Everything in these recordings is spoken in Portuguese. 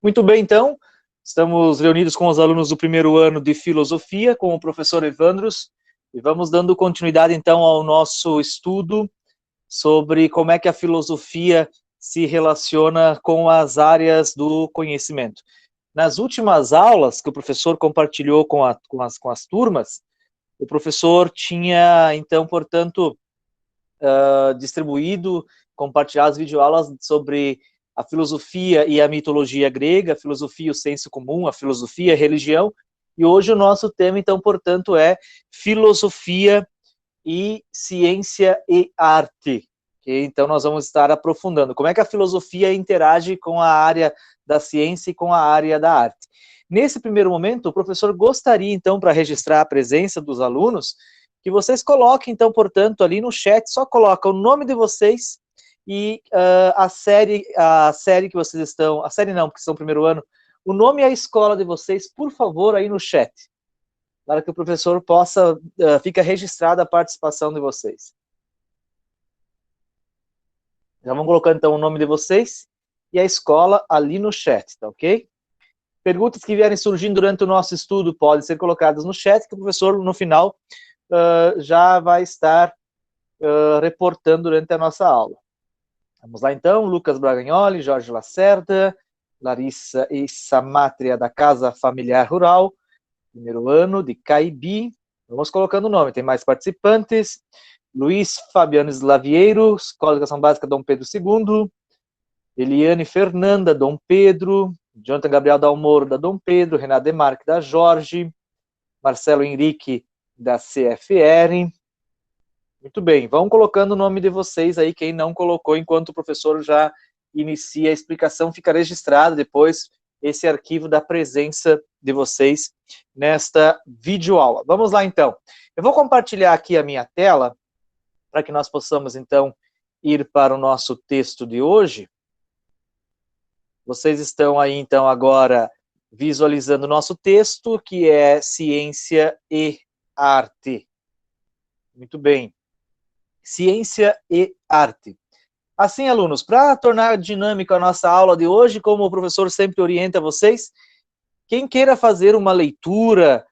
Muito bem, então, estamos reunidos com os alunos do primeiro ano de Filosofia, com o professor Evandros, e vamos dando continuidade, então, ao nosso estudo sobre como é que a filosofia se relaciona com as áreas do conhecimento. Nas últimas aulas que o professor compartilhou com as turmas, o professor tinha, então, portanto, distribuído, compartilhado as videoaulas sobre a filosofia e a mitologia grega, a filosofia e o senso comum, a filosofia e a religião, e hoje o nosso tema, então, portanto, é filosofia e ciência e arte. Então, nós vamos estar aprofundando como é que a filosofia interage com a área da ciência e com a área da arte. Nesse primeiro momento, o professor gostaria, então, para registrar a presença dos alunos, que vocês coloquem, então, portanto, ali no chat, só coloca o nome de vocês e a série que vocês estão, a série não, porque são primeiro ano, o nome e a escola de vocês, por favor, aí no chat, para que o professor possa, fica registrada a participação de vocês. Já vão colocando, então, o nome de vocês e a escola ali no chat, tá ok? Perguntas que vierem surgindo durante o nosso estudo podem ser colocadas no chat, que o professor, no final, já vai estar reportando durante a nossa aula. Vamos lá, então. Lucas Bragagnoli, Jorge Lacerda, Larissa e Samátria, da Casa Familiar Rural, primeiro ano, de Caibi. Vamos colocando o nome, tem mais participantes. Luiz Fabiano Slavieiro, Escola de Educação Básica Dom Pedro II. Eliane Fernanda, Dom Pedro. Jonathan Gabriel Dalmoro, da Dom Pedro. Renato Demarque, da Jorge. Marcelo Henrique, da CFR. Muito bem, vão colocando o nome de vocês aí, quem não colocou, enquanto o professor já inicia a explicação, fica registrado depois esse arquivo da presença de vocês nesta videoaula. Vamos lá, então. Eu vou compartilhar aqui a minha tela, para que nós possamos, então, ir para o nosso texto de hoje. Vocês estão aí, então, agora visualizando o nosso texto, que é Ciência e Arte. Muito bem. Ciência e arte. Assim, alunos, para tornar dinâmica a nossa aula de hoje, como o professor sempre orienta vocês, quem queira fazer uma leitura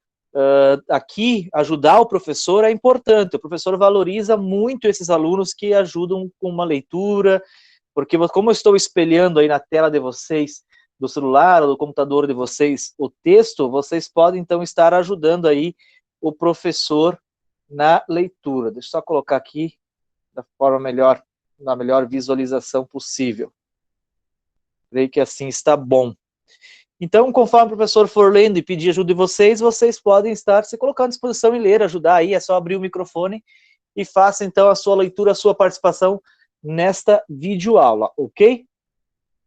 aqui, ajudar o professor, é importante. O professor valoriza muito esses alunos que ajudam com uma leitura, porque como eu estou espelhando aí na tela de vocês, do celular ou do computador de vocês, o texto, vocês podem, então, estar ajudando aí o professor na leitura. Deixa eu só colocar aqui da forma melhor, na melhor visualização possível. Creio que assim está bom. Então, conforme o professor for lendo e pedir ajuda de vocês, vocês podem estar se colocando à disposição e ler, ajudar aí, é só abrir o microfone e faça então a sua leitura, a sua participação nesta videoaula, ok?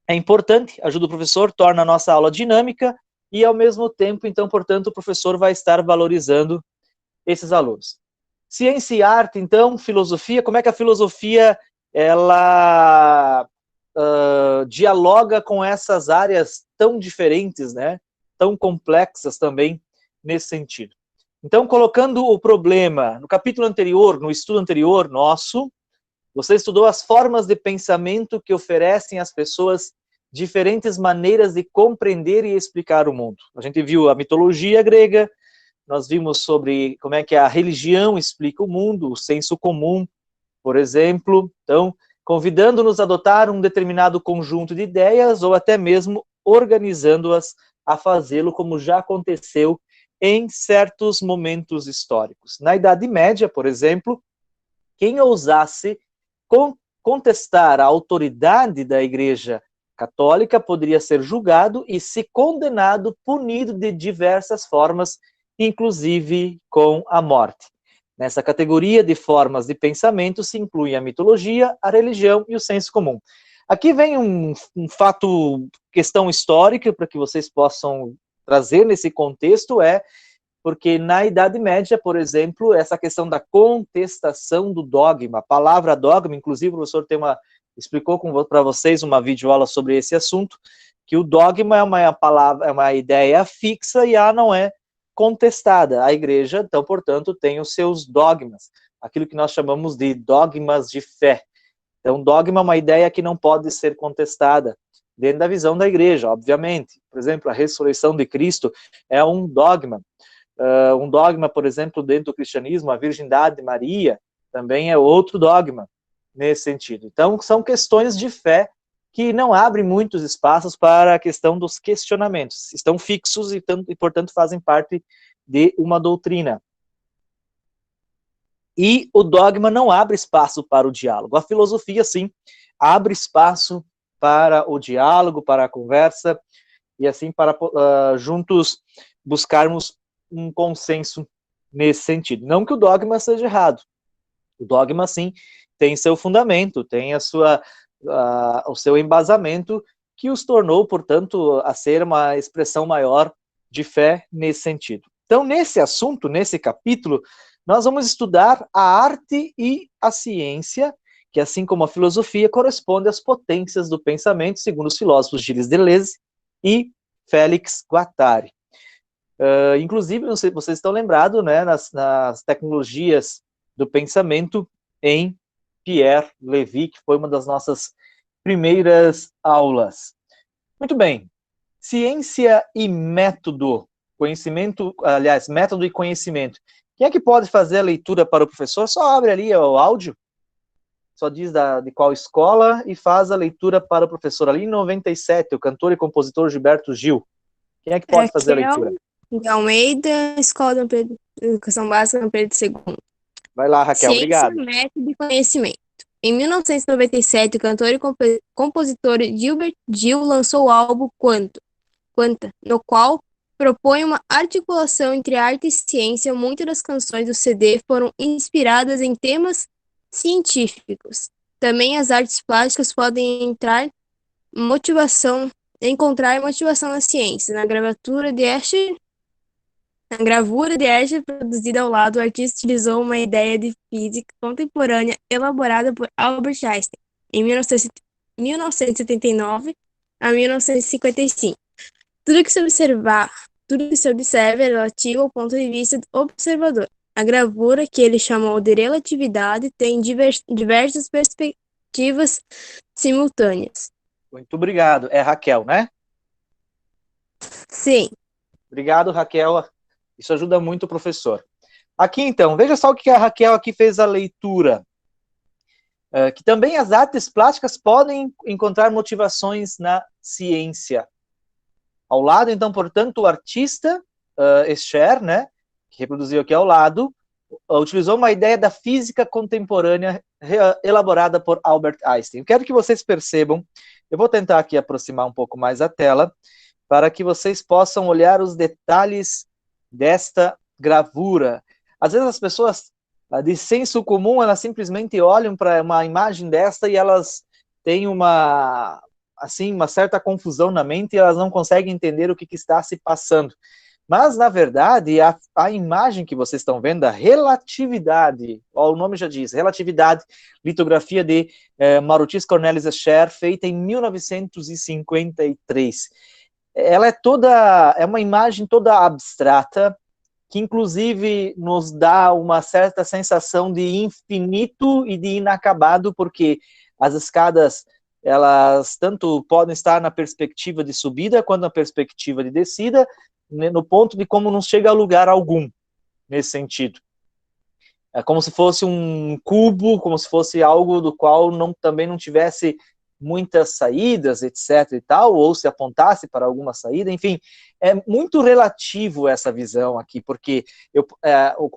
É importante, ajuda o professor, torna a nossa aula dinâmica e ao mesmo tempo, então, portanto, o professor vai estar valorizando esses alunos. Ciência e arte, então, filosofia, como é que a filosofia ela dialoga com essas áreas tão diferentes, né? Tão complexas também nesse sentido. Então, colocando o problema no capítulo anterior, no estudo anterior nosso, você estudou as formas de pensamento que oferecem às pessoas diferentes maneiras de compreender e explicar o mundo. A gente viu a mitologia grega, nós vimos sobre como é que a religião explica o mundo, o senso comum, por exemplo. Então, convidando-nos a adotar um determinado conjunto de ideias ou até mesmo organizando-as a fazê-lo, como já aconteceu em certos momentos históricos. Na Idade Média, por exemplo, quem ousasse contestar a autoridade da Igreja Católica poderia ser julgado e, se condenado, punido de diversas formas, inclusive com a morte. Nessa categoria de formas de pensamento se incluem a mitologia, a religião e o senso comum. Aqui vem um fato, questão histórica, para que vocês possam trazer nesse contexto, porque na Idade Média, por exemplo, essa questão da contestação do dogma, a palavra dogma, inclusive o professor explicou para vocês uma videoaula sobre esse assunto, que o dogma é uma palavra, é uma ideia fixa e ela não é contestada. A igreja, então, portanto, tem os seus dogmas, aquilo que nós chamamos de dogmas de fé. Então, dogma é uma ideia que não pode ser contestada. dentro da visão da igreja, obviamente. Por exemplo, a ressurreição de Cristo é um dogma. Um dogma, por exemplo, dentro do cristianismo, a virgindade de Maria também é outro dogma nesse sentido. Então, são questões de fé que não abrem muitos espaços para a questão dos questionamentos. Estão fixos e, portanto, fazem parte de uma doutrina. E o dogma não abre espaço para o diálogo. A filosofia, sim, abre espaço para o diálogo, para a conversa, e assim para juntos buscarmos um consenso nesse sentido. Não que o dogma seja errado. O dogma, sim, tem seu fundamento, tem o seu embasamento, que os tornou, portanto, a ser uma expressão maior de fé nesse sentido. Então, nesse assunto, nesse capítulo, nós vamos estudar a arte e a ciência, que, assim como a filosofia, corresponde às potências do pensamento, segundo os filósofos Gilles Deleuze e Félix Guattari. Inclusive, não sei, vocês estão lembrados, né, nas tecnologias do pensamento em Pierre Levy, que foi uma das nossas primeiras aulas. Muito bem. Ciência e método. Conhecimento, aliás, método e conhecimento. Quem é que pode fazer a leitura para o professor? Só abre ali o áudio, só diz de qual escola e faz a leitura para o professor. Ali em 97, o cantor e compositor Gilberto Gil. Quem é que pode fazer a leitura? De Almeida, Escola de Educação Básica, Dom Pedro II. Vai lá, Raquel, Ciência, obrigado. método e conhecimento. Em 1997, o cantor e compositor Gilbert Gil lançou o álbum Quanta, no qual propõe uma articulação entre arte e ciência. Muitas das canções do CD foram inspiradas em temas científicos. Também as artes plásticas podem encontrar motivação na ciência. Na gravura de Escher, produzida ao lado, o artista utilizou uma ideia de física contemporânea elaborada por Albert Einstein em 1979 a 1955. Tudo que se observa é relativo ao ponto de vista do observador. A gravura, que ele chamou de relatividade, tem diversas perspectivas simultâneas. Muito obrigado. É Raquel, né? Sim. Obrigado, Raquel. Isso ajuda muito o professor. Aqui, então, veja só o que a Raquel aqui fez a leitura. Que também as artes plásticas podem encontrar motivações na ciência. Ao lado, então, portanto, o artista, Escher, né, que reproduziu aqui ao lado, utilizou uma ideia da física contemporânea elaborada por Albert Einstein. Eu quero que vocês percebam, eu vou tentar aqui aproximar um pouco mais a tela, para que vocês possam olhar os detalhes desta gravura. Às vezes as pessoas de senso comum, elas simplesmente olham para uma imagem desta e elas têm uma certa confusão na mente e elas não conseguem entender o que está se passando. Mas, na verdade, a imagem que vocês estão vendo, a relatividade, o nome já diz, relatividade, litografia de Marutis Cornelis Escher, feita em 1953. Ela é uma imagem toda abstrata, que inclusive nos dá uma certa sensação de infinito e de inacabado, porque as escadas, elas tanto podem estar na perspectiva de subida, quanto na perspectiva de descida, no ponto de como não chega a lugar algum, nesse sentido. É como se fosse um cubo, como se fosse algo do qual também não tivesse muitas saídas, etc. e tal, ou se apontasse para alguma saída, enfim, é muito relativo essa visão aqui, porque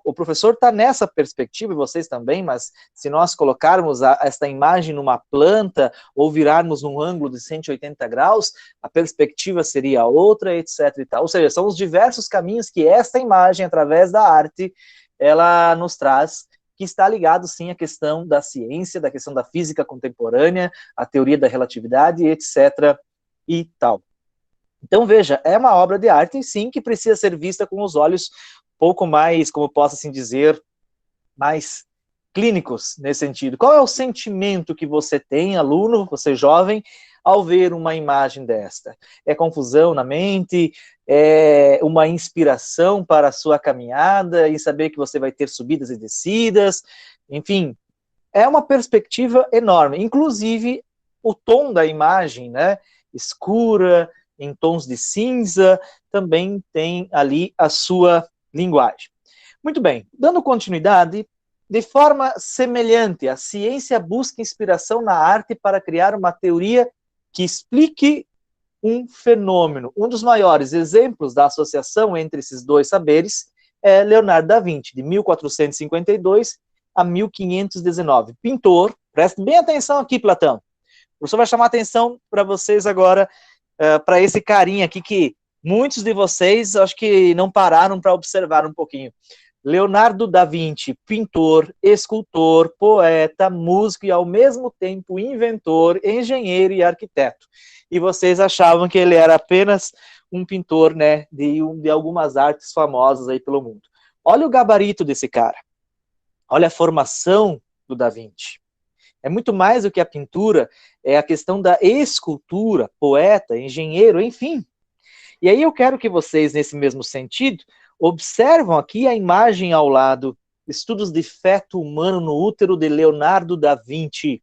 o professor está nessa perspectiva, e vocês também, mas se nós colocarmos esta imagem numa planta, ou virarmos num ângulo de 180 graus, a perspectiva seria outra, etc. e tal, ou seja, são os diversos caminhos que esta imagem, através da arte, ela nos traz, que está ligado, sim, à questão da ciência, da questão da física contemporânea, a teoria da relatividade, etc. e tal. Então, veja, é uma obra de arte, sim, que precisa ser vista com os olhos um pouco mais, como posso assim dizer, mais clínicos, nesse sentido. Qual é o sentimento que você tem, aluno, você jovem, ao ver uma imagem desta? É confusão na mente? É uma inspiração para a sua caminhada e saber que você vai ter subidas e descidas? Enfim, é uma perspectiva enorme. Inclusive, o tom da imagem, né? escura, em tons de cinza, também tem ali a sua linguagem. Muito bem, dando continuidade, de forma semelhante, a ciência busca inspiração na arte para criar uma teoria que explique um fenômeno. Um dos maiores exemplos da associação entre esses dois saberes é Leonardo da Vinci, de 1452 a 1519. Pintor, preste bem atenção aqui, Platão. O professor vai chamar atenção para vocês agora, para esse carinha aqui que muitos de vocês acho que não pararam para observar um pouquinho. Leonardo da Vinci, pintor, escultor, poeta, músico e ao mesmo tempo inventor, engenheiro e arquiteto. E vocês achavam que ele era apenas um pintor, né, de algumas artes famosas aí pelo mundo. Olha o gabarito desse cara. Olha a formação do Da Vinci. É muito mais do que a pintura, é a questão da escultura, poeta, engenheiro, enfim. E aí eu quero que vocês, nesse mesmo sentido, observam aqui a imagem ao lado, estudos de feto humano no útero de Leonardo da Vinci,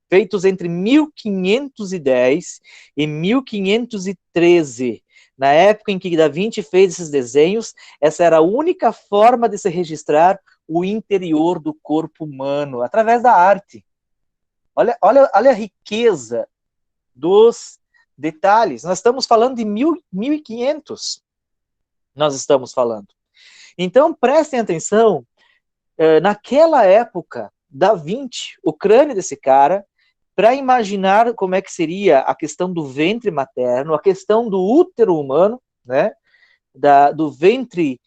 feitos entre 1510 e 1513. Na época em que Da Vinci fez esses desenhos, essa era a única forma de se registrar o interior do corpo humano, através da arte. Olha a riqueza dos detalhes. Nós estamos falando de 1500. Nós estamos falando. Então, prestem atenção, naquela época, Da Vinci, o crânio desse cara, para imaginar como é que seria a questão do ventre materno, a questão do útero humano, né, do ventre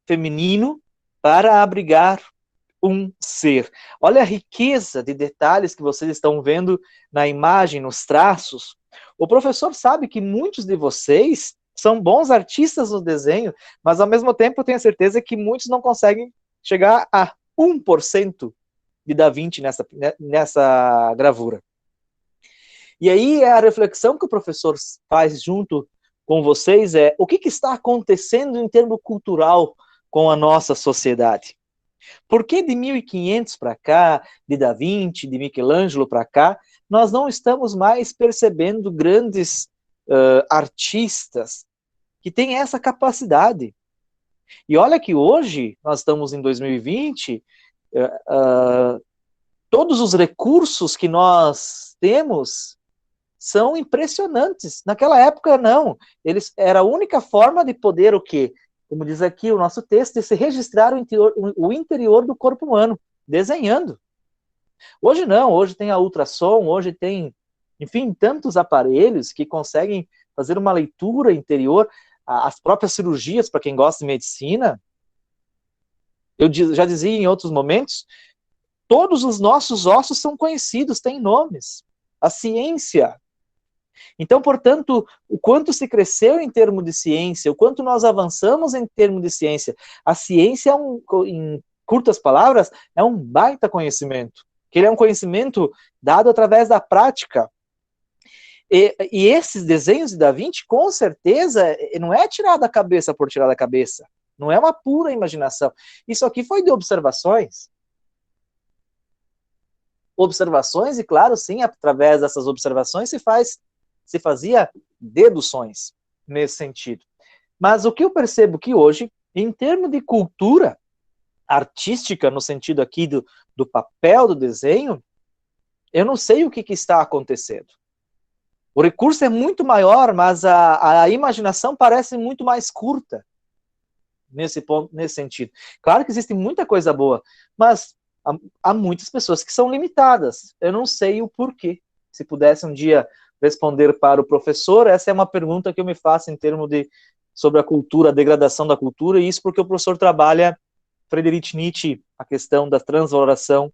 feminino, para abrigar um ser. Olha a riqueza de detalhes que vocês estão vendo na imagem, nos traços. O professor sabe que muitos de vocês são bons artistas no desenho, mas ao mesmo tempo eu tenho certeza que muitos não conseguem chegar a 1% de Da Vinci nessa gravura. E aí a reflexão que o professor faz junto com vocês é o que está acontecendo em termos cultural com a nossa sociedade. Por que de 1500 para cá, de Da Vinci, de Michelangelo para cá, nós não estamos mais percebendo grandes artistas que têm essa capacidade? E olha que hoje, nós estamos em 2020, todos os recursos que nós temos são impressionantes. Naquela época, não. Era a única forma de poder o quê? Como diz aqui o nosso texto, de se registrar o interior do corpo humano, desenhando. Hoje não, hoje tem a ultrassom, hoje tem, enfim, tantos aparelhos que conseguem fazer uma leitura interior, as próprias cirurgias, para quem gosta de medicina. Eu já dizia em outros momentos, todos os nossos ossos são conhecidos, têm nomes. A ciência. Então, portanto, o quanto se cresceu em termos de ciência, o quanto nós avançamos em termos de ciência. A ciência, em curtas palavras, é um baita conhecimento. Que ele é um conhecimento dado através da prática. E esses desenhos de Da Vinci, com certeza, não é tirar da cabeça por tirar da cabeça. Não é uma pura imaginação. Isso aqui foi de observações. Observações, e claro, sim, através dessas observações se fazia deduções nesse sentido. Mas o que eu percebo que hoje, em termos de cultura artística, no sentido aqui do papel do desenho, eu não sei o que está acontecendo. O recurso é muito maior, mas a imaginação parece muito mais curta nesse ponto, nesse sentido. Claro que existe muita coisa boa, mas há muitas pessoas que são limitadas. Eu não sei o porquê. Se pudesse um dia responder para o professor, essa é uma pergunta que eu me faço em termos sobre a cultura, a degradação da cultura, e isso porque o professor trabalha Friedrich Nietzsche, a questão da transvaloração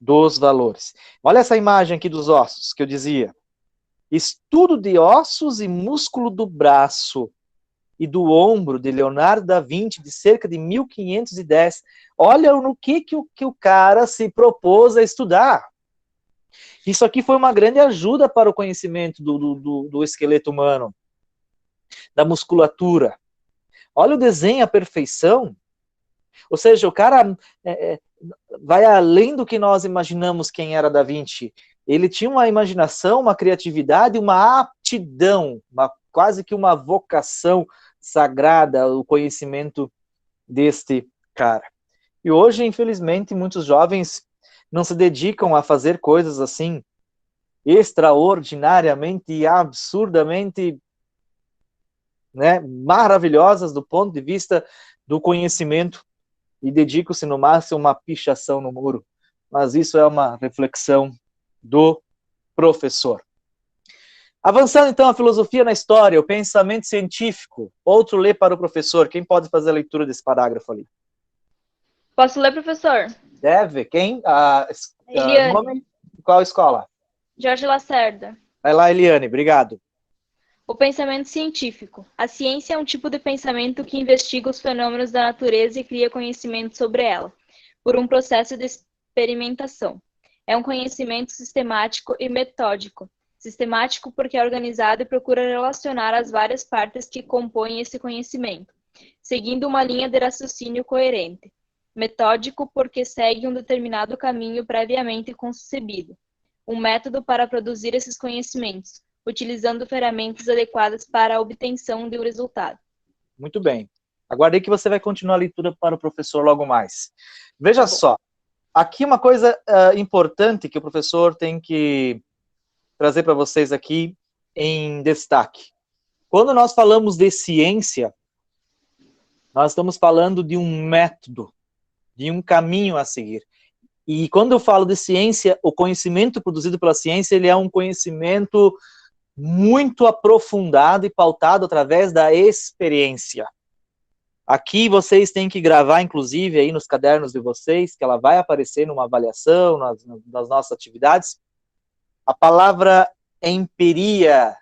dos valores. Olha essa imagem aqui dos ossos, que eu dizia. Estudo de ossos e músculo do braço e do ombro de Leonardo da Vinci, de cerca de 1510. Olha no que o cara se propôs a estudar. Isso aqui foi uma grande ajuda para o conhecimento do esqueleto humano, da musculatura. Olha o desenho, a perfeição. Ou seja, o cara vai além do que nós imaginamos quem era Da Vinci. ele tinha uma imaginação, uma criatividade, uma aptidão, quase que uma vocação sagrada, o conhecimento deste cara. E hoje, infelizmente, muitos jovens não se dedicam a fazer coisas assim, extraordinariamente e absurdamente, né, maravilhosas do ponto de vista do conhecimento, e dedicam-se no máximo a uma pichação no muro. Mas isso é uma reflexão do professor. Avançando então a filosofia na história, o pensamento científico. Outro lê para o professor. Quem pode fazer a leitura desse parágrafo ali? Posso ler, professor? Deve. Quem? Eliane. Nome? Qual escola? Jorge Lacerda. Vai lá, Eliane. Obrigado. O pensamento científico. A ciência é um tipo de pensamento que investiga os fenômenos da natureza e cria conhecimento sobre ela, por um processo de experimentação. É um conhecimento sistemático e metódico. Sistemático porque é organizado e procura relacionar as várias partes que compõem esse conhecimento, seguindo uma linha de raciocínio coerente. Metódico porque segue um determinado caminho previamente concebido. Um método para produzir esses conhecimentos, utilizando ferramentas adequadas para a obtenção de um resultado. Muito bem. Aguardei que você vai continuar a leitura para o professor logo mais. Veja só, aqui uma coisa importante que o professor tem que trazer para vocês aqui em destaque. Quando nós falamos de ciência, nós estamos falando de um método, de um caminho a seguir. E quando eu falo de ciência, o conhecimento produzido pela ciência, ele é um conhecimento muito aprofundado e pautado através da experiência. Aqui vocês têm que gravar, inclusive, aí nos cadernos de vocês, que ela vai aparecer numa avaliação, nas nossas atividades, a palavra empiria,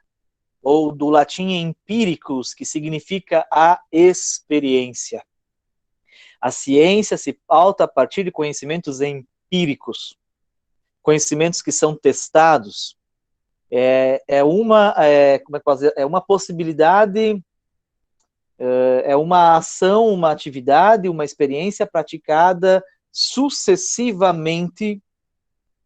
ou do latim empíricos, que significa a experiência. A ciência se pauta a partir de conhecimentos empíricos, conhecimentos que são testados. É uma possibilidade, é uma ação, uma atividade, uma experiência praticada sucessivamente,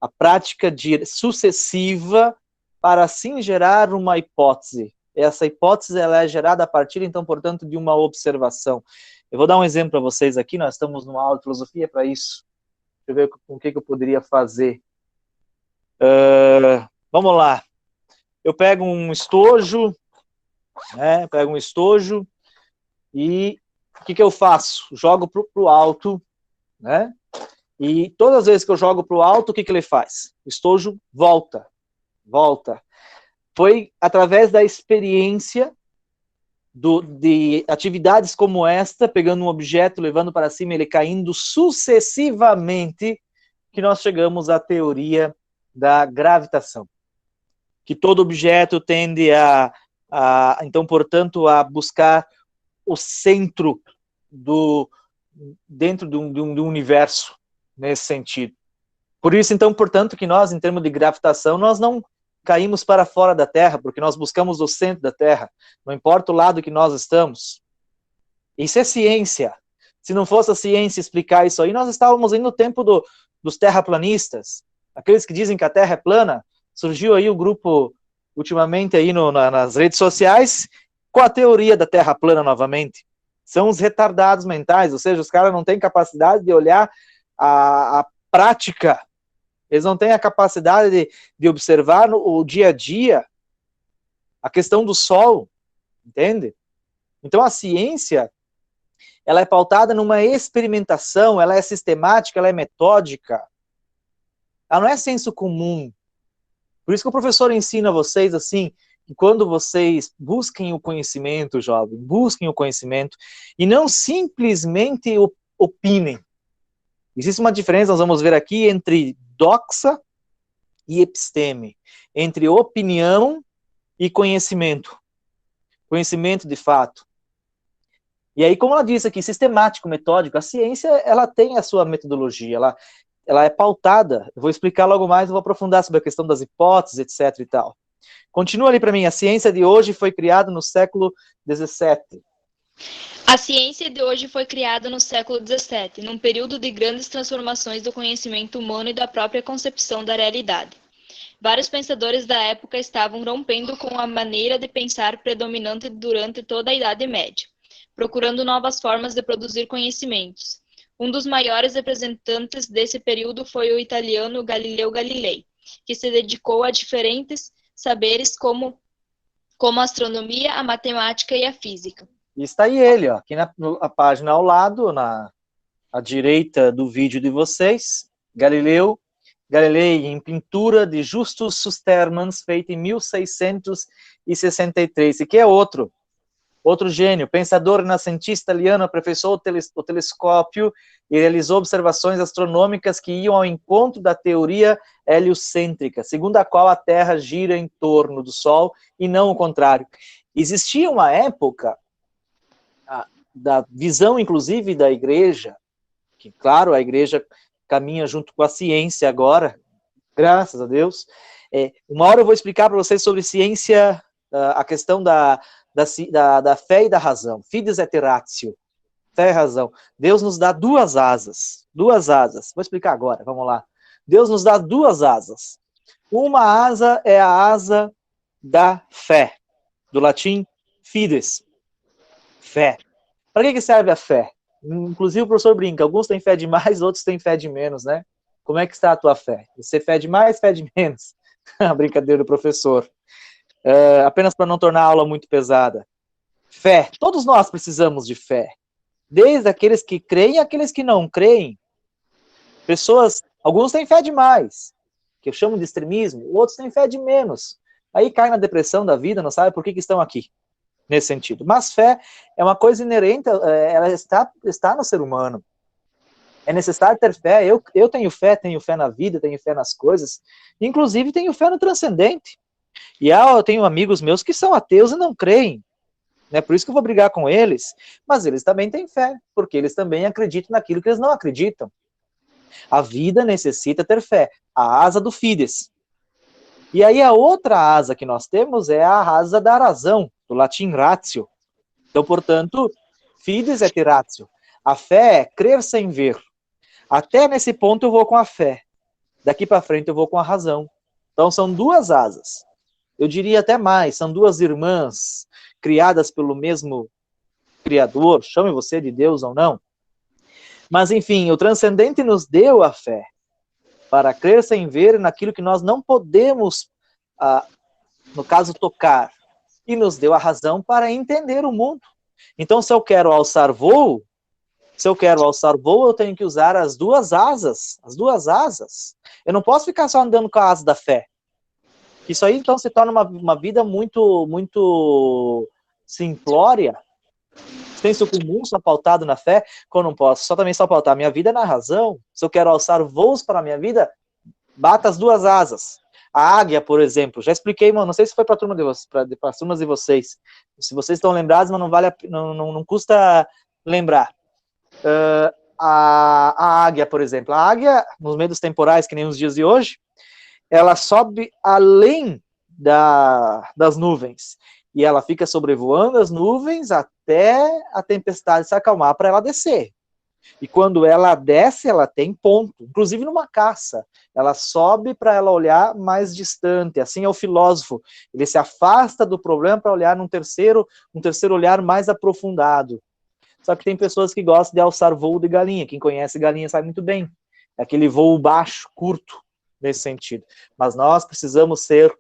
a prática sucessiva para assim gerar uma hipótese. Essa hipótese ela é gerada a partir, então, portanto, de uma observação. Eu vou dar um exemplo para vocês aqui, nós estamos numa aula de filosofia para isso. Deixa eu ver com o que eu poderia fazer. Vamos lá. Eu pego um estojo, né? Pego um estojo e o que eu faço? Jogo para o alto, né? E todas as vezes que eu jogo para o alto, o que ele faz? O estojo volta. Foi através da experiência de atividades como esta, pegando um objeto, levando para cima, ele caindo sucessivamente, que nós chegamos à teoria da gravitação. Que todo objeto tende então, portanto, a buscar o centro dentro de um universo, nesse sentido. Por isso, então, portanto, que nós, em termos de gravitação, nós não caímos para fora da Terra, porque nós buscamos o centro da Terra, não importa o lado que nós estamos. Isso é ciência. Se não fosse a ciência explicar isso aí, nós estávamos aí no tempo dos terraplanistas, aqueles que dizem que a Terra é plana. Surgiu aí o grupo, ultimamente, aí nas redes sociais, com a teoria da Terra plana novamente. São os retardados mentais, ou seja, os caras não têm capacidade de olhar a prática, eles não têm a capacidade de observar o dia a dia a questão do Sol, entende? Então a ciência, ela é pautada numa experimentação, ela é sistemática, ela é metódica, ela não é senso comum. Por isso que o professor ensina a vocês assim, que quando vocês busquem o conhecimento, jovem, busquem o conhecimento, e não simplesmente opinem. Existe uma diferença, nós vamos ver aqui, entre doxa e episteme, entre opinião e conhecimento. Conhecimento de fato. E aí, como ela disse aqui, sistemático, metódico, a ciência, ela tem a sua metodologia, ela é pautada. Eu vou explicar logo mais, eu vou aprofundar sobre a questão das hipóteses, etc. e tal. Continua ali para mim, a ciência de hoje foi criada no século XVII. A ciência de hoje foi criada no século XVII, num período de grandes transformações do conhecimento humano e da própria concepção da realidade. Vários pensadores da época estavam rompendo com a maneira de pensar predominante durante toda a Idade Média, procurando novas formas de produzir conhecimentos. Um dos maiores representantes desse período foi o italiano Galileu Galilei, que se dedicou a diferentes saberes como a astronomia, a matemática e a física. E está aí ele, ó, aqui na página ao lado, à direita do vídeo de vocês, Galilei em pintura de Justus Sustermans, feita em 1663, e que é outro gênio, pensador renascentista italiano, aperfeiçoou o telescópio e realizou observações astronômicas que iam ao encontro da teoria heliocêntrica, segundo a qual a Terra gira em torno do Sol e não o contrário. Existia uma época da visão, inclusive, da igreja, que, claro, a igreja caminha junto com a ciência agora, graças a Deus. Uma hora eu vou explicar para vocês sobre ciência, a questão da fé e da razão. Fides et ratio, fé e razão. Deus nos dá duas asas. Vou explicar agora, vamos lá. Deus nos dá duas asas. Uma asa é a asa da fé, do latim fides, fé. Para que serve a fé? Inclusive o professor brinca, alguns têm fé de mais, outros têm fé de menos, né? Como é que está a tua fé? Você fé de mais, fé de menos? A brincadeira do professor. Apenas para não tornar a aula muito pesada. Fé. Todos nós precisamos de fé. Desde aqueles que creem, aqueles que não creem. Alguns têm fé demais, que eu chamo de extremismo, outros têm fé de menos. Aí cai na depressão da vida, não sabe por que estão aqui. Nesse sentido. Mas fé é uma coisa inerente, ela está no ser humano. É necessário ter fé. Eu tenho fé na vida, tenho fé nas coisas, inclusive tenho fé no transcendente. E eu tenho amigos meus que são ateus e não creem. Né? Por isso que eu vou brigar com eles, mas eles também têm fé, porque eles também acreditam naquilo que eles não acreditam. A vida necessita ter fé, a asa do fides. E aí a outra asa que nós temos é a asa da razão, do latim ratio. Então, portanto, fides et ratio. A fé é crer sem ver. Até nesse ponto eu vou com a fé. Daqui para frente eu vou com a razão. Então são duas asas. Eu diria até mais, são duas irmãs criadas pelo mesmo Criador, chame você de Deus ou não. Mas enfim, o transcendente nos deu a fé para crer sem ver naquilo que nós não podemos, no caso, tocar. E nos deu a razão para entender o mundo. Então, se eu quero alçar voo, eu tenho que usar as duas asas. Eu não posso ficar só andando com a asa da fé. Isso aí, então, se torna uma vida muito, muito simplória, senso comum, só pautado na fé, quando eu não posso só pautar minha vida na razão. Se eu quero alçar voos para a minha vida, bata as duas asas. A águia, por exemplo, já expliquei, mano, não sei se foi para as turmas de vocês. Se vocês estão lembrados, mas não custa lembrar. A águia, por exemplo. A águia, nos meios temporais, que nem os dias de hoje, ela sobe além das nuvens. E ela fica sobrevoando as nuvens até a tempestade se acalmar para ela descer. E quando ela desce, ela tem ponto. Inclusive numa caça. Ela sobe para ela olhar mais distante. Assim é o filósofo. Ele se afasta do problema para olhar num terceiro olhar mais aprofundado. Só que tem pessoas que gostam de alçar voo de galinha. Quem conhece galinha sabe muito bem. É aquele voo baixo, curto, nesse sentido. Mas nós precisamos ser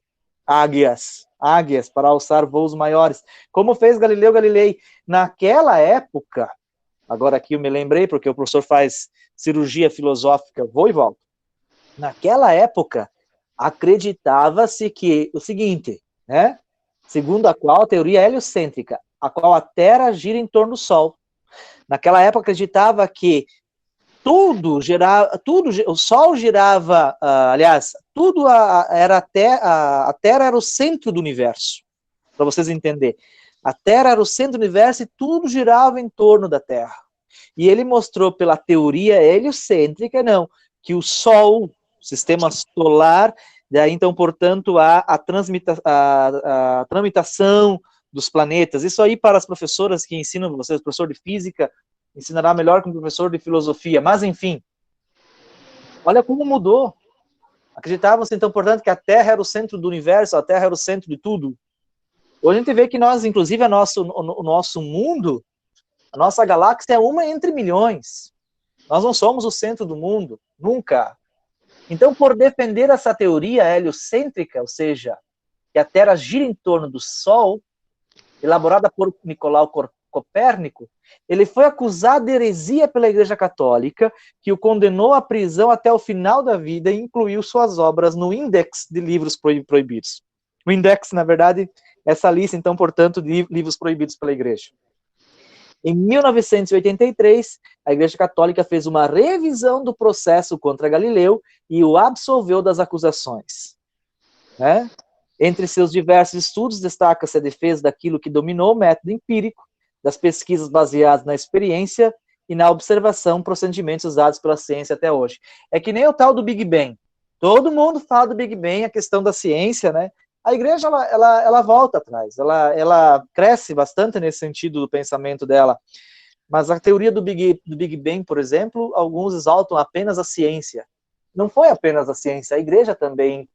águias para alçar voos maiores. Como fez Galileu Galilei. Naquela época, agora aqui eu me lembrei, porque o professor faz cirurgia filosófica, vou e volto. Naquela época, acreditava-se que o seguinte, né? Segundo a qual a teoria heliocêntrica, a qual a Terra gira em torno do Sol. Naquela época acreditava que o Sol girava, a Terra era o centro do universo, para vocês entenderem. A Terra era o centro do universo e tudo girava em torno da Terra. E ele mostrou pela teoria heliocêntrica, que o Sol, o sistema solar, daí então, portanto, a tramitação dos planetas. Isso aí para as professoras que ensinam vocês, professor de física, ensinará melhor que um professor de filosofia. Mas, enfim, olha como mudou. Acreditavam-se, então, portanto, que a Terra era o centro do universo, a Terra era o centro de tudo. Hoje a gente vê que nós, inclusive, o nosso mundo, a nossa galáxia é uma entre milhões. Nós não somos o centro do mundo, nunca. Então, por defender essa teoria heliocêntrica, ou seja, que a Terra gira em torno do Sol, elaborada por Nicolau Copérnico, ele foi acusado de heresia pela Igreja Católica, que o condenou à prisão até o final da vida e incluiu suas obras no Índex de Livros Proibidos. O Index, na verdade, é essa lista, então, portanto, de livros proibidos pela Igreja. Em 1983, a Igreja Católica fez uma revisão do processo contra Galileu e o absolveu das acusações. Né? Entre seus diversos estudos, destaca-se a defesa daquilo que dominou o método empírico, das pesquisas baseadas na experiência e na observação, procedimentos usados pela ciência até hoje. É que nem o tal do Big Bang. Todo mundo fala do Big Bang, a questão da ciência, né? A Igreja, ela volta atrás, ela cresce bastante nesse sentido do pensamento dela. Mas a teoria do Big Bang, por exemplo, alguns exaltam apenas a ciência. Não foi apenas a ciência, a Igreja também.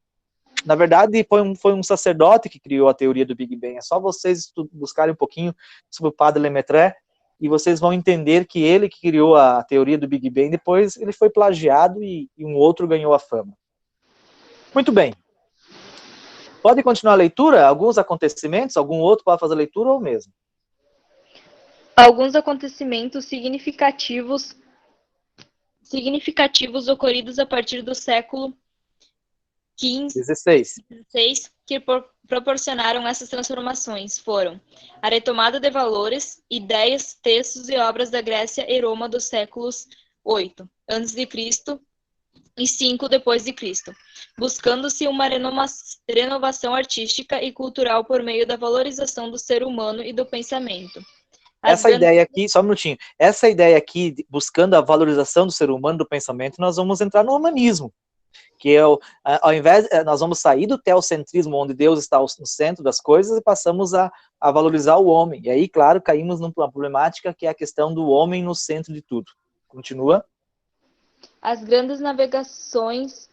Na verdade, foi um sacerdote que criou a teoria do Big Bang. É só vocês buscarem um pouquinho sobre o Padre Lemaitre e vocês vão entender que ele que criou a teoria do Big Bang, depois ele foi plagiado e um outro ganhou a fama. Muito bem. Pode continuar a leitura? Alguns acontecimentos? Algum outro pode fazer a leitura ou mesmo? Alguns acontecimentos significativos ocorridos a partir do século XVI que proporcionaram essas transformações foram a retomada de valores, ideias, textos e obras da Grécia e Roma dos séculos VIII a.C. e 5 depois de Cristo, buscando-se uma renovação artística e cultural por meio da valorização do ser humano e do pensamento. Ideia aqui, só um minutinho, essa ideia aqui, buscando a valorização do ser humano e do pensamento, nós vamos entrar no humanismo, que é ao invés, nós vamos sair do teocentrismo, onde Deus está no centro das coisas, e passamos a valorizar o homem. E aí, claro, caímos numa problemática que é a questão do homem no centro de tudo. Continua. As grandes navegações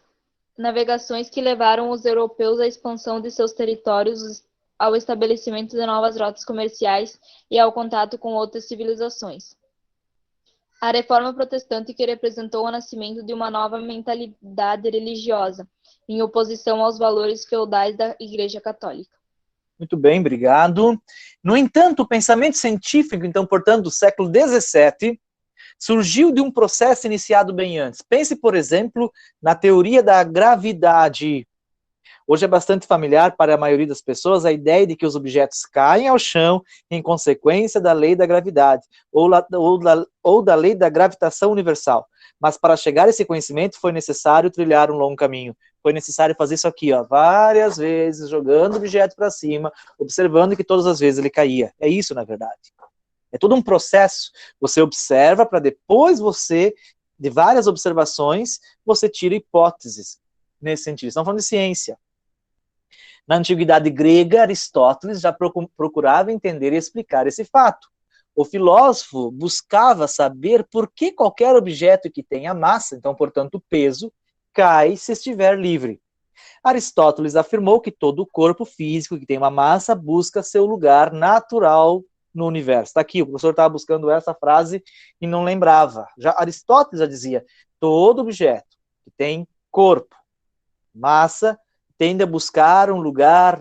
que levaram os europeus à expansão de seus territórios, ao estabelecimento de novas rotas comerciais e ao contato com outras civilizações. A reforma protestante, que representou o nascimento de uma nova mentalidade religiosa, em oposição aos valores feudais da Igreja Católica. Muito bem, obrigado. No entanto, o pensamento científico, então, portanto, do século XVII, surgiu de um processo iniciado bem antes. Pense, por exemplo, na teoria da gravidade. Hoje é bastante familiar para a maioria das pessoas a ideia de que os objetos caem ao chão em consequência da lei da gravidade, ou da lei da gravitação universal. Mas para chegar a esse conhecimento foi necessário trilhar um longo caminho. Foi necessário fazer isso aqui, várias vezes, jogando o objeto para cima, observando que todas as vezes ele caía. É isso, na verdade. É todo um processo. Você observa para depois você, de várias observações, você tira hipóteses nesse sentido. Estamos falando de ciência. Na antiguidade grega, Aristóteles já procurava entender e explicar esse fato. O filósofo buscava saber por que qualquer objeto que tenha massa, então, portanto, peso, cai se estiver livre. Aristóteles afirmou que todo corpo físico que tem uma massa busca seu lugar natural no universo. Está aqui, o professor estava buscando essa frase e não lembrava. Aristóteles já dizia, todo objeto que tem corpo, massa, tende a buscar um lugar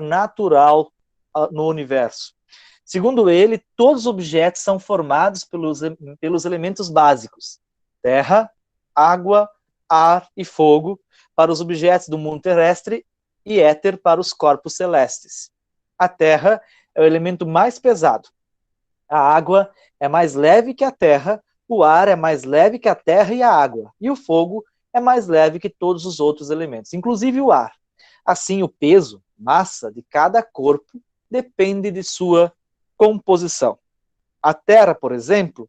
natural no universo. Segundo ele, todos os objetos são formados pelos elementos básicos: terra, água, ar e fogo para os objetos do mundo terrestre e éter para os corpos celestes. A terra é o elemento mais pesado. A água é mais leve que a terra, o ar é mais leve que a terra e a água, e o fogo é mais leve que todos os outros elementos, inclusive o ar. Assim, o peso, massa de cada corpo depende de sua composição. A Terra, por exemplo,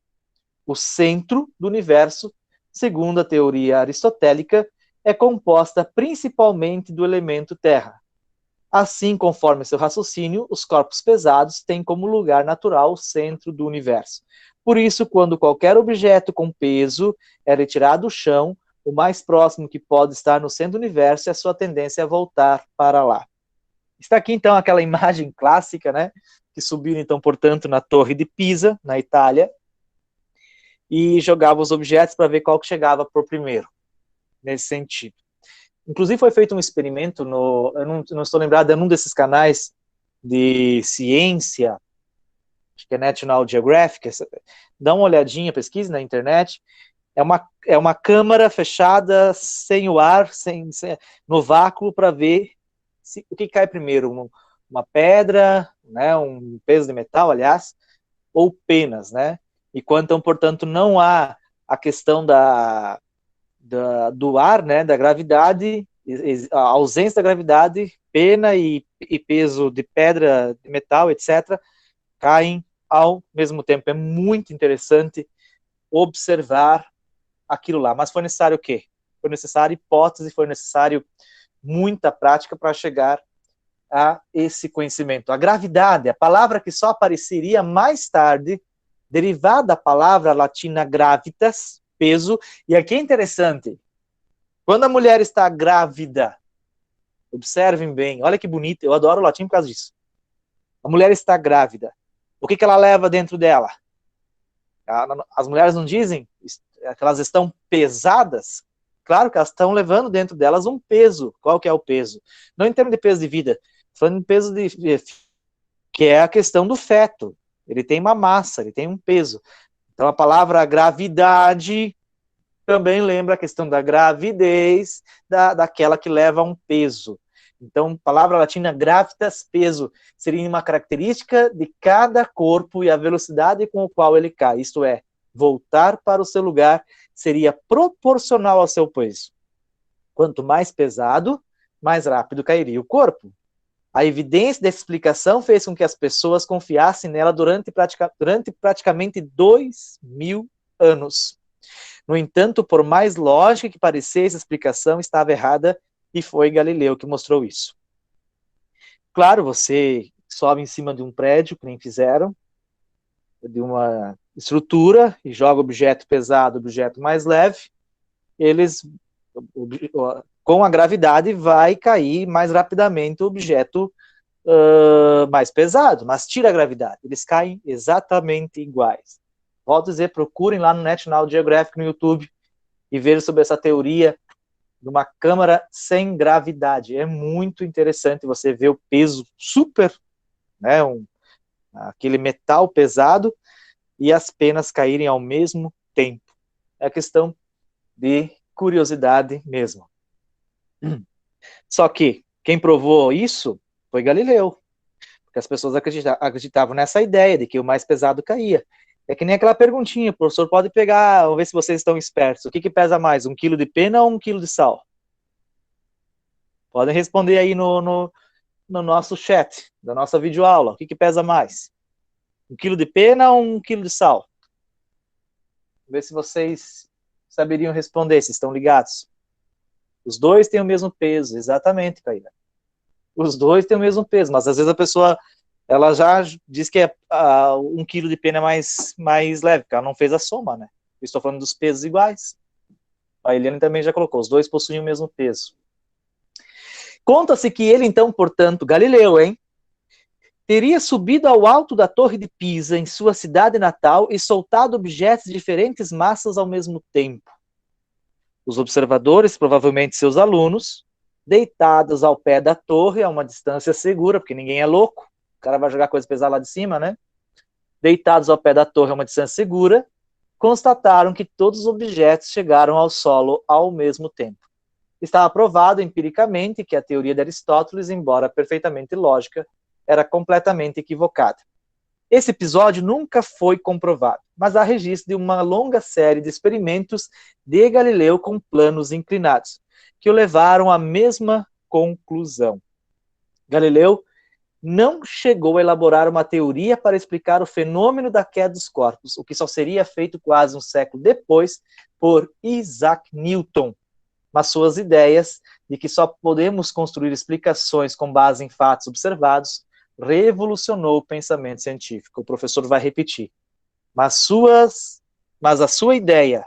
o centro do universo, segundo a teoria aristotélica, é composta principalmente do elemento terra. Assim, conforme seu raciocínio, os corpos pesados têm como lugar natural o centro do universo. Por isso, quando qualquer objeto com peso é retirado do chão, o mais próximo que pode estar no centro do universo e a sua tendência é voltar para lá. Está aqui, então, aquela imagem clássica, né, que subiram, então, portanto, na Torre de Pisa, na Itália, e jogavam os objetos para ver qual que chegava por primeiro, nesse sentido. Inclusive, foi feito um experimento, eu não estou lembrado, é num desses canais de ciência, acho que é National Geographic, dá uma olhadinha, pesquise na internet, é uma câmara fechada, sem o ar, no vácuo, para ver o que cai primeiro, uma pedra, né, um peso de metal, aliás, ou penas, né? E quanto, portanto, não há a questão do ar, né, da gravidade, a ausência da gravidade, pena e peso de pedra, de metal, etc., caem ao mesmo tempo. É muito interessante observar aquilo lá. Mas foi necessário o quê? Foi necessário hipótese, foi necessário muita prática para chegar a esse conhecimento. A gravidade, a palavra que só apareceria mais tarde, derivada da palavra latina gravitas, peso, e aqui é interessante, quando a mulher está grávida, observem bem, olha que bonito, eu adoro o latim por causa disso. A mulher está grávida, o que ela leva dentro dela? As mulheres não dizem que elas estão pesadas? Claro que elas estão levando dentro delas um peso. Qual que é o peso? Não em termos de peso de vida, falando de peso que é a questão do feto. Ele tem uma massa, ele tem um peso. Então a palavra gravidade também lembra a questão da gravidez, daquela que leva um peso. Então, palavra latina gravitas, peso, seria uma característica de cada corpo e a velocidade com a qual ele cai. Isto é, voltar para o seu lugar seria proporcional ao seu peso. Quanto mais pesado, mais rápido cairia o corpo. A evidência dessa explicação fez com que as pessoas confiassem nela durante praticamente 2000 anos. No entanto, por mais lógica que parecesse, essa explicação estava errada e foi Galileu que mostrou isso. Claro, você sobe em cima de um prédio, que nem fizeram, de uma estrutura, e joga objeto pesado, objeto mais leve, com a gravidade vai cair mais rapidamente o objeto mais pesado, mas tira a gravidade, eles caem exatamente iguais. Volto a dizer, procurem lá no National Geographic no YouTube e vejam sobre essa teoria de uma câmara sem gravidade. É muito interessante você ver o peso super, né, aquele metal pesado e as penas caírem ao mesmo tempo. É questão de curiosidade mesmo. Só que quem provou isso foi Galileu, porque as pessoas acreditavam nessa ideia de que o mais pesado caía. É que nem aquela perguntinha, o professor pode pegar, vamos ver se vocês estão espertos, o que pesa mais, 1 quilo de pena ou 1 quilo de sal? Podem responder aí no nosso chat, da nossa videoaula, o que pesa mais? 1 quilo de pena ou 1 quilo de sal? Vamos ver se vocês saberiam responder, se estão ligados. Os dois têm o mesmo peso, exatamente, Caíra. Os dois têm o mesmo peso, mas às vezes a pessoa ela já diz que 1 quilo de pena é mais leve, porque ela não fez a soma, né? Eu estou falando dos pesos iguais. A Eliane também já colocou, os dois possuem o mesmo peso. Conta-se que ele, então, portanto, Galileu, teria subido ao alto da Torre de Pisa, em sua cidade natal, e soltado objetos de diferentes massas ao mesmo tempo. Os observadores, provavelmente seus alunos, deitados ao pé da torre, a uma distância segura, porque ninguém é louco, o cara vai jogar coisa pesada lá de cima, né? Deitados ao pé da torre a uma distância segura, constataram que todos os objetos chegaram ao solo ao mesmo tempo. Estava provado empiricamente que a teoria de Aristóteles, embora perfeitamente lógica, era completamente equivocada. Esse episódio nunca foi comprovado, mas há registro de uma longa série de experimentos de Galileu com planos inclinados, que o levaram à mesma conclusão. Galileu não chegou a elaborar uma teoria para explicar o fenômeno da queda dos corpos, o que só seria feito quase um século depois por Isaac Newton. Mas suas ideias de que só podemos construir explicações com base em fatos observados revolucionou o pensamento científico. O professor vai repetir. Mas a sua ideia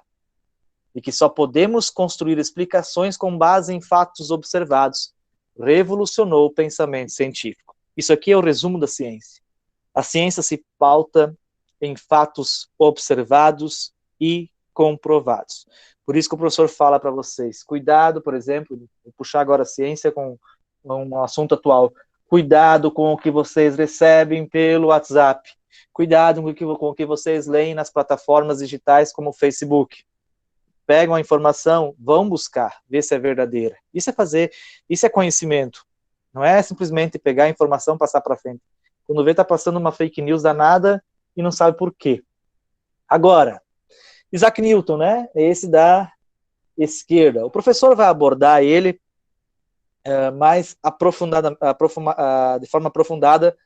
e que só podemos construir explicações com base em fatos observados, revolucionou o pensamento científico. Isso aqui é o resumo da ciência. A ciência se pauta em fatos observados e comprovados. Por isso que o professor fala para vocês, cuidado, por exemplo, vou puxar agora a ciência com um assunto atual, cuidado com o que vocês recebem pelo WhatsApp, cuidado com o que vocês leem nas plataformas digitais como o Facebook. Pegam a informação, vão buscar, ver se é verdadeira. Isso é conhecimento. Não é simplesmente pegar a informação e passar para frente. Quando vê, está passando uma fake news danada e não sabe por quê. Agora, Isaac Newton, né? Esse da esquerda. O professor vai abordar ele mais de forma aprofundada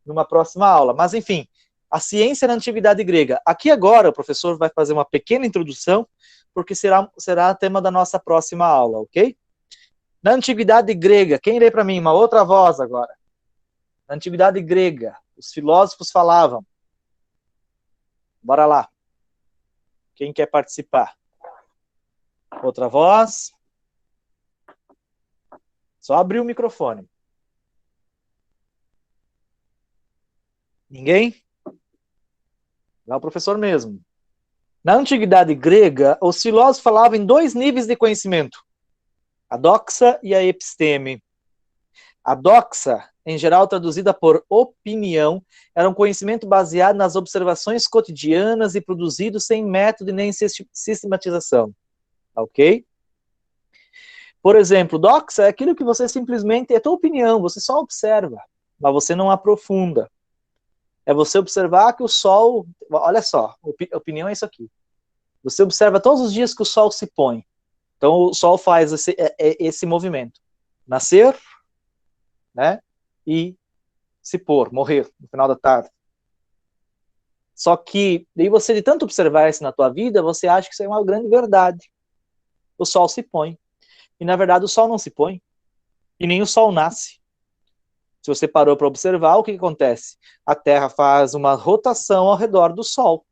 numa próxima aula. Mas, enfim, a ciência na antiguidade grega. Aqui agora o professor vai fazer uma pequena introdução, porque será tema da nossa próxima aula, ok? Na antiguidade grega, quem lê para mim? Uma outra voz agora. Na antiguidade grega, os filósofos falavam. Bora lá. Quem quer participar? Outra voz. Só abrir o microfone. Ninguém? É o professor mesmo. Na antiguidade grega, os filósofos falavam em dois níveis de conhecimento. A doxa e a episteme. A doxa, em geral traduzida por opinião, era um conhecimento baseado nas observações cotidianas e produzido sem método e nem sistematização. Ok? Por exemplo, doxa é aquilo que você simplesmente, é tua opinião, você só observa, mas você não aprofunda. É você observar que o sol, olha só, opinião é isso aqui. Você observa todos os dias que o sol se põe. Então o sol faz esse movimento. Nascer, né, e se pôr, morrer no final da tarde. Só que, daí você, de tanto observar isso na tua vida, você acha que isso é uma grande verdade. O sol se põe. E, na verdade, o sol não se põe. E nem o sol nasce. Se você parou para observar, o que acontece? A Terra faz uma rotação ao redor do sol.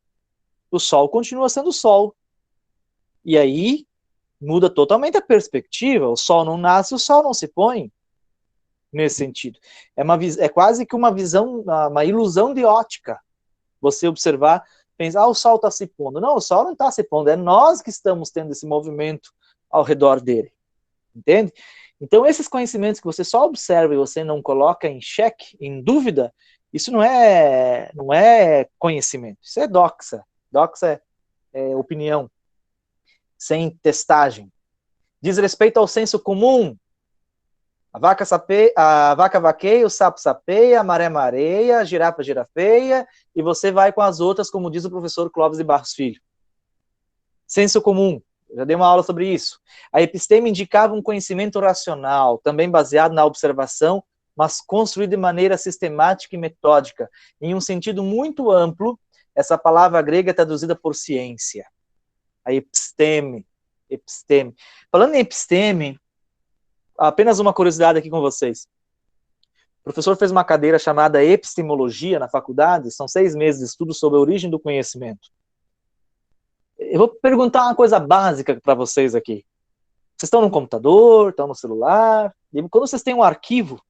O sol continua sendo sol. E aí, muda totalmente a perspectiva. O sol não nasce, o sol não se põe. Nesse sentido. É quase que uma visão, uma ilusão de ótica. Você observar, pensar, o sol está se pondo. Não, o sol não está se pondo. É nós que estamos tendo esse movimento ao redor dele. Entende? Então, esses conhecimentos que você só observa e você não coloca em xeque, em dúvida, isso não é conhecimento, isso é doxa. Doxa é opinião, sem testagem. Diz respeito ao senso comum. A vaca vaqueia, o sapo sapeia, a maré mareia, a girafa girafeia, e você vai com as outras, como diz o professor Clóvis de Barros Filho. Senso comum. Já dei uma aula sobre isso. A episteme indicava um conhecimento racional, também baseado na observação, mas construído de maneira sistemática e metódica. Em um sentido muito amplo, essa palavra grega é traduzida por ciência. A episteme. Episteme. Falando em episteme, apenas uma curiosidade aqui com vocês. O professor fez uma cadeira chamada epistemologia na faculdade, são 6 meses de estudo sobre a origem do conhecimento. Eu vou perguntar uma coisa básica para vocês aqui. Vocês estão no computador, estão no celular, e quando vocês têm um arquivo,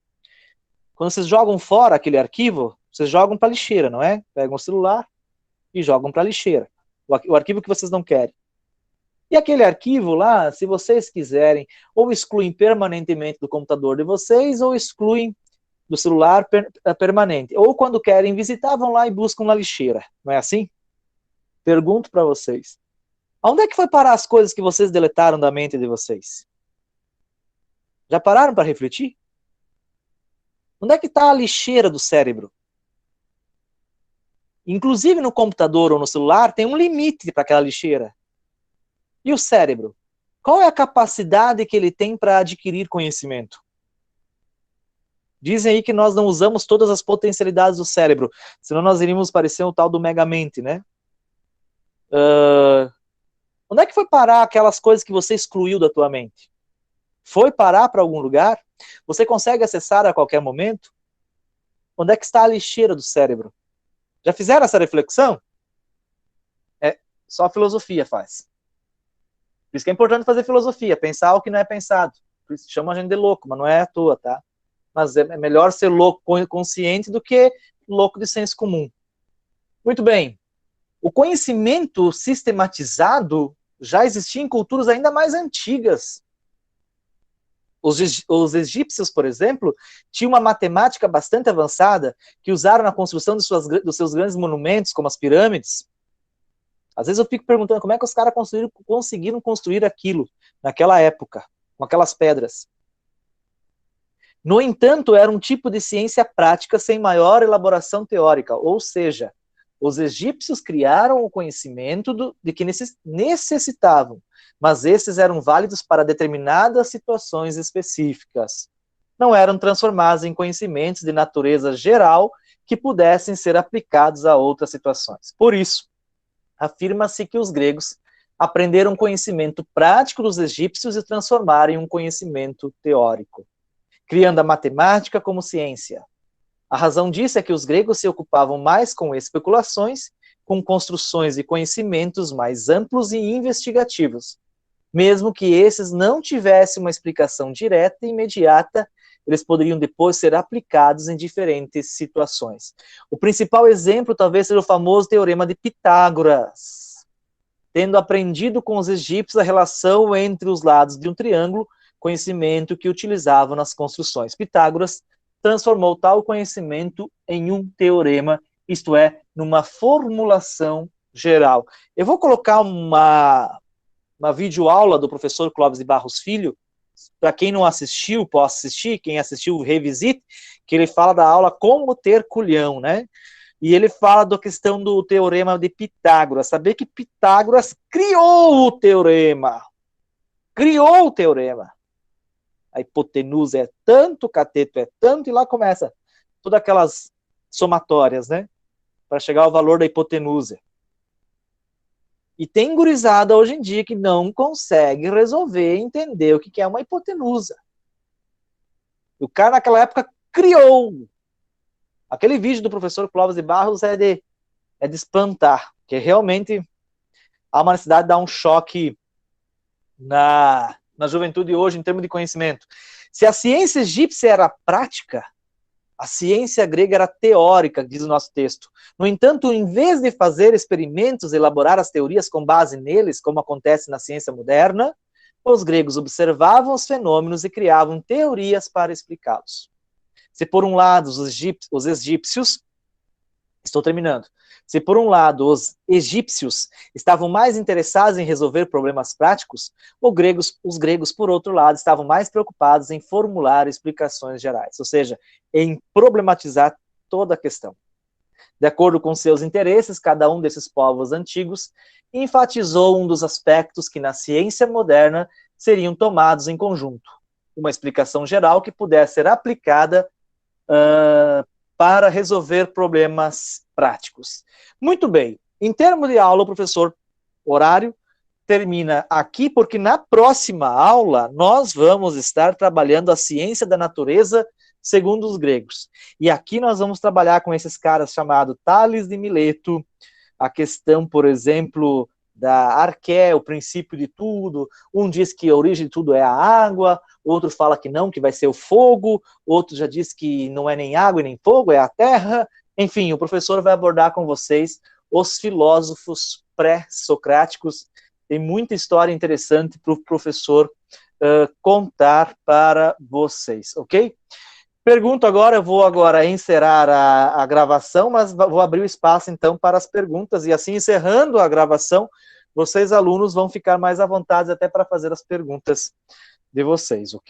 quando vocês jogam fora aquele arquivo, vocês jogam para a lixeira, não é? Pegam o celular e jogam para a lixeira. O arquivo que vocês não querem. E aquele arquivo lá, se vocês quiserem, ou excluem permanentemente do computador de vocês, ou excluem do celular permanente. Ou quando querem visitar, vão lá e buscam na lixeira. Não é assim? Pergunto para vocês. Onde é que foi parar as coisas que vocês deletaram da mente de vocês? Já pararam para refletir? Onde é que está a lixeira do cérebro? Inclusive no computador ou no celular, tem um limite para aquela lixeira. E o cérebro? Qual é a capacidade que ele tem para adquirir conhecimento? Dizem aí que nós não usamos todas as potencialidades do cérebro, senão nós iríamos parecer um tal do Megamente, né? Onde é que foi parar aquelas coisas que você excluiu da tua mente? Foi parar para algum lugar? Você consegue acessar a qualquer momento? Onde é que está a lixeira do cérebro? Já fizeram essa reflexão? Só a filosofia faz. Por isso que é importante fazer filosofia, pensar o que não é pensado. Por isso chama a gente de louco, mas não é à toa, tá? Mas é melhor ser louco consciente do que louco de senso comum. Muito bem. O conhecimento sistematizado já existia em culturas ainda mais antigas. Os egípcios, por exemplo, tinham uma matemática bastante avançada que usaram na construção dos seus grandes monumentos, como as pirâmides. Às vezes eu fico perguntando como é que os caras conseguiram construir aquilo naquela época, com aquelas pedras. No entanto, era um tipo de ciência prática sem maior elaboração teórica, ou seja, os egípcios criaram o conhecimento de que necessitavam, mas esses eram válidos para determinadas situações específicas. Não eram transformados em conhecimentos de natureza geral que pudessem ser aplicados a outras situações. Por isso, afirma-se que os gregos aprenderam conhecimento prático dos egípcios e transformaram em um conhecimento teórico, criando a matemática como ciência. A razão disso é que os gregos se ocupavam mais com especulações, com construções e conhecimentos mais amplos e investigativos. Mesmo que esses não tivessem uma explicação direta e imediata, eles poderiam depois ser aplicados em diferentes situações. O principal exemplo talvez seja o famoso teorema de Pitágoras. Tendo aprendido com os egípcios a relação entre os lados de um triângulo, conhecimento que utilizavam nas construções. Pitágoras transformou tal conhecimento em um teorema, isto é, numa formulação geral. Eu vou colocar uma videoaula do professor Clóvis de Barros Filho, para quem não assistiu, pode assistir, quem assistiu, revisite, que ele fala da aula Como Ter Culhão, né? E ele fala da questão do teorema de Pitágoras, saber que Pitágoras criou o teorema. Criou o teorema. A hipotenusa é tanto, o cateto é tanto, e lá começa todas aquelas somatórias, né? Para chegar ao valor da hipotenusa. E tem gurizada hoje em dia que não consegue resolver, entender o que é uma hipotenusa. O cara naquela época criou. Aquele vídeo do professor Clóvis de Barros é de espantar, que realmente há uma necessidade de dar um choque na juventude hoje, em termos de conhecimento. Se a ciência egípcia era prática, a ciência grega era teórica, diz o nosso texto. No entanto, em vez de fazer experimentos, elaborar as teorias com base neles, como acontece na ciência moderna, os gregos observavam os fenômenos e criavam teorias para explicá-los. Se por um lado os egípcios, estou terminando, se por um lado os egípcios estavam mais interessados em resolver problemas práticos, os gregos, por outro lado, estavam mais preocupados em formular explicações gerais, ou seja, em problematizar toda a questão. De acordo com seus interesses, cada um desses povos antigos enfatizou um dos aspectos que na ciência moderna seriam tomados em conjunto, uma explicação geral que pudesse ser aplicada para resolver problemas práticos. Muito bem, em termos de aula, o professor Horário termina aqui, porque na próxima aula nós vamos estar trabalhando a ciência da natureza segundo os gregos. E aqui nós vamos trabalhar com esses caras chamados Tales de Mileto, a questão, por exemplo, da arqué, o princípio de tudo. Um diz que a origem de tudo é a água, outro fala que não, que vai ser o fogo, outro já diz que não é nem água e nem fogo, é a terra. Enfim, o professor vai abordar com vocês os filósofos pré-socráticos. Tem muita história interessante para o professor contar para vocês, ok? Pergunto agora, eu vou agora encerrar a gravação, mas vou abrir o espaço então para as perguntas, e assim, encerrando a gravação, vocês alunos vão ficar mais à vontade até para fazer as perguntas de vocês, ok?